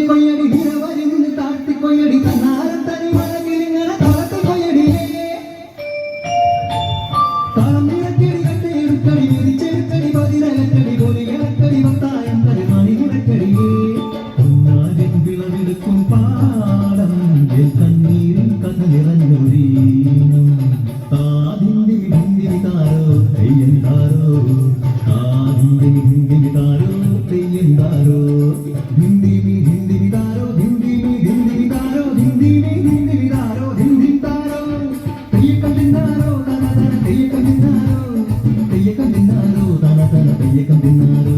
കൊയ്യടി നിരവരി നിന്ന് താഴ്ത്തി കൊയ്യടി തന്നാരത്തനി മഴകിലിങ്ങനെ താഴ്ത്തി കൊയ്യടിയേ താളം നിറക്കടി കട്ടയെടുക്കടി വിരിച്ചെടുക്കടി പതിരകക്കടി കൊലികളക്കടി വത്തായം കടി മണി നിറക്കടിയേ ഒന്നാലും വിളവെടുക്കും പാടം കണ്ണീരിൽ കഥ നിറഞ്ഞൊരീണം താതിന്തി ഹിന്ദി താരോ തെയ്യന്താരോ താതിന്തി ഹിന്ദി താരോ തെയ്യന്താരോ ഹിന്ദി താരോ ഹിന്ദി താരോ ഹിന്ദി താരോ ഹിന്ദി താരോ തെയ്യക്കം തിന്നാരോ തന തന തെയ്യക്കം തിന്നാരോ തന തന തെയ്യക്കം തിന്നാരോ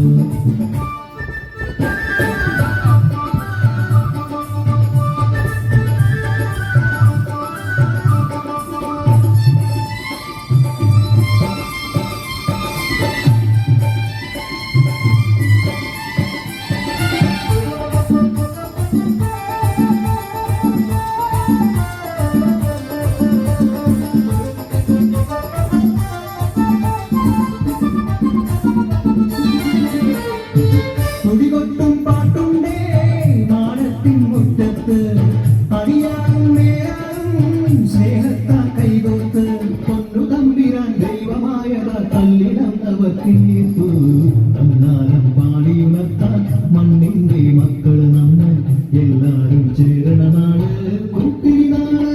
മണ്ണിന്റെ മക്കള് നമ്മൾ എല്ലാരും ചേരണനാണ് കുട്ടിനാണ്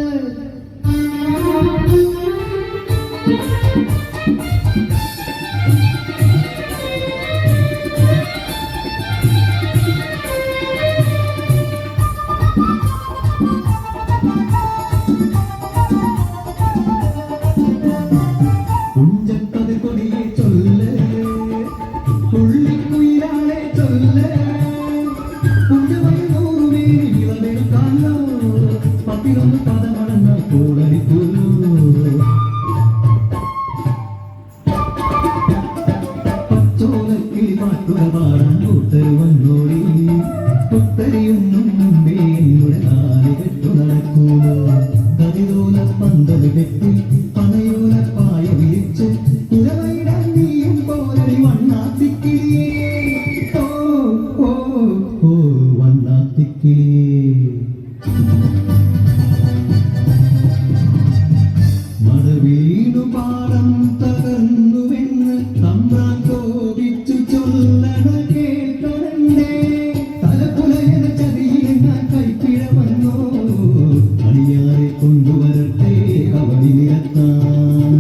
കുഞ്ചത്തത് കൊടിയെ ചൊല്ല് പുള്ളിക്കുയിലാളെ ചൊല്ല് പുതുവൈനൂറുമേനിളവെടുക്കാലോ പത്തിലൊന്ന് പദമടങ്ങ കൂടടിക്കുന്നു പച്ചോലക്കിളി പാട്ടുര പാടാൻ കൂട്ടരു വന്നോടി പുത്തരിയൊന്നും മുമ്പേ ഇവിടെ നാല് കെട്ടു നടക്കുന്നു കതിരോല പന്തല് കെട്ടി പനയോല പായ വിരിച്ച് പുരവൈടാൻ നീയും പോലടി വണ്ണാത്തിക്കിളിയേ ഓ ഓ ഓ വണ്ണാത്തിക്കിളിയേ മഴവീണു പാടം തകർന്നുവെന്ന് തമ്പ്രാൻ കോപിച്ചു ചൊല്ലണ കേൾക്കണേ തലപുലയന ചതിയിൽ ഞാൻ കൈപ്പിഴ വന്നോ അണിയാരെ കൊണ്ടുവരട്ടെ അവളി നിരത്താൻ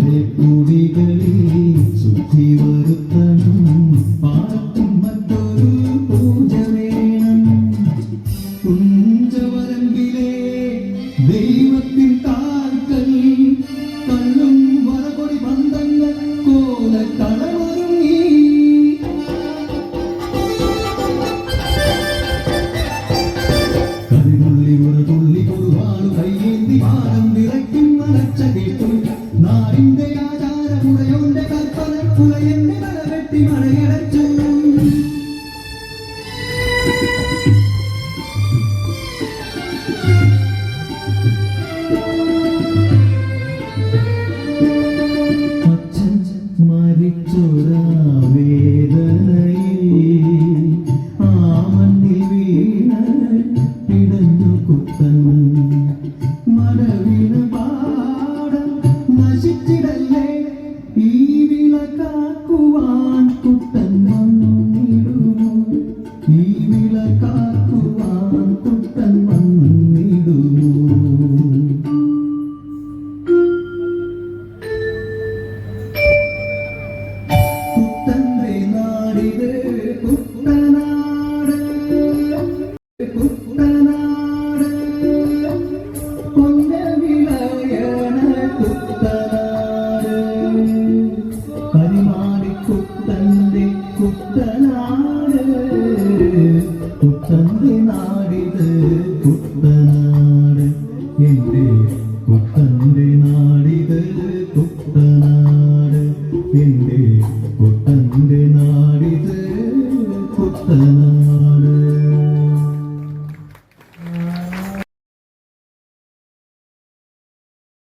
പുലപ്പുടികളിൽ സുഖി വരുത്തണം പാടത്തും മറ്റൊരു പൂജ വേണം കുഞ്ചവരമ്പിലെ ദൈവത്തിൻ താഴ്ക്കൽ കള്ളും വരകൊടി ബന്ധങ്ങൾ കോല കളമൊരുങ്ങി കരിമുള്ളി ഉറതുള്ളി കൊടുവാളു കയ്യേന്തി പാടം വിറയ്ക്കും മലച്ച കേട്ടു നാടിന്റെ ആചാരമുറയോന്റെ കൽപ്പന പുലയന്റെ തലവെട്ടി മഴയടച്ചു അച്ഛൻ മരിച്ചൊരാ വേദനയിൽ ആ മണ്ണിൽ വീണ ഇടഞ്ഞു കുത്തൻ മഴവീണ പാടം നശിച്ചിടല്ലേ ഈ വിള കാക്കുവാൻ കുത്തൻ